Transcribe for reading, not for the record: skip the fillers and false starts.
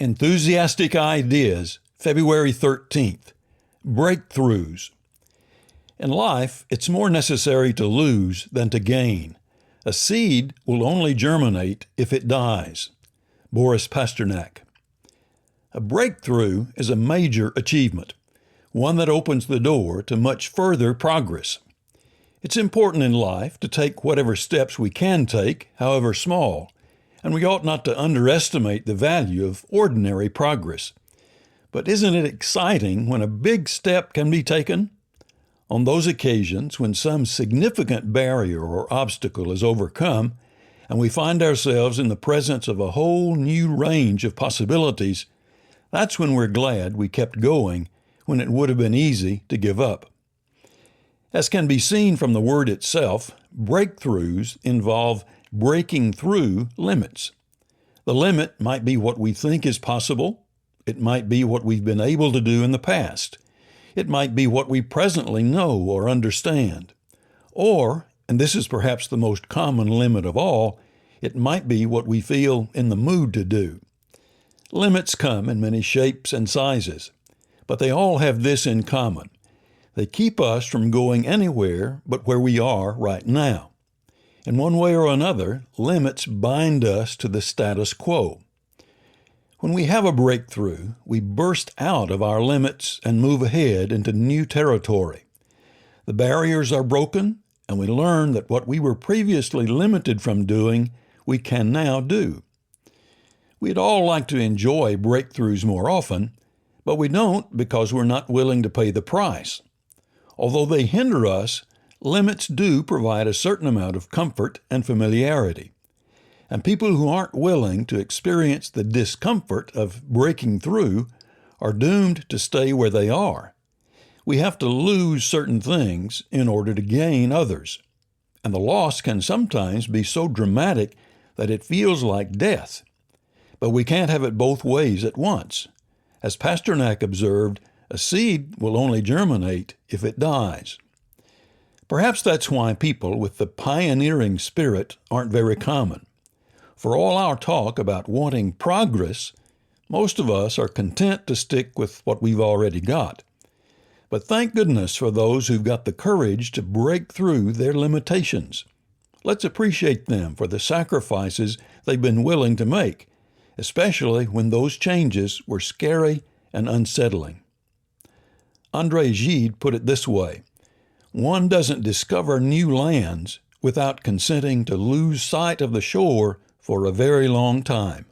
Enthusiastic Ideas, February 13th. Breakthroughs. In life, it's more necessary to lose than to gain. A seed will only germinate if it dies. Boris Pasternak. A breakthrough is a major achievement, one that opens the door to much further progress. It's important in life to take whatever steps we can take, however small, and we ought not to underestimate the value of ordinary progress. But isn't it exciting when a big step can be taken? On those occasions when some significant barrier or obstacle is overcome, and we find ourselves in the presence of a whole new range of possibilities, that's when we're glad we kept going when it would have been easy to give up. As can be seen from the word itself, breakthroughs involve breaking through limits. The limit might be what we think is possible. It might be what we've been able to do in the past. It might be what we presently know or understand. Or, and this is perhaps the most common limit of all, it might be what we feel in the mood to do. Limits come in many shapes and sizes, but they all have this in common. They keep us from going anywhere but where we are right now. In one way or another, limits bind us to the status quo. When we have a breakthrough, we burst out of our limits and move ahead into new territory. The barriers are broken, and we learn that what we were previously limited from doing, we can now do. We'd all like to enjoy breakthroughs more often, but we don't because we're not willing to pay the price. Although they hinder us, limits do provide a certain amount of comfort and familiarity. And people who aren't willing to experience the discomfort of breaking through are doomed to stay where they are. We have to lose certain things in order to gain others. And the loss can sometimes be so dramatic that it feels like death. But we can't have it both ways at once. As Pasternak observed, a seed will only germinate if it dies. Perhaps that's why people with the pioneering spirit aren't very common. For all our talk about wanting progress, most of us are content to stick with what we've already got. But thank goodness for those who've got the courage to break through their limitations. Let's appreciate them for the sacrifices they've been willing to make, especially when those changes were scary and unsettling. André Gide put it this way: one doesn't discover new lands without consenting to lose sight of the shore for a very long time.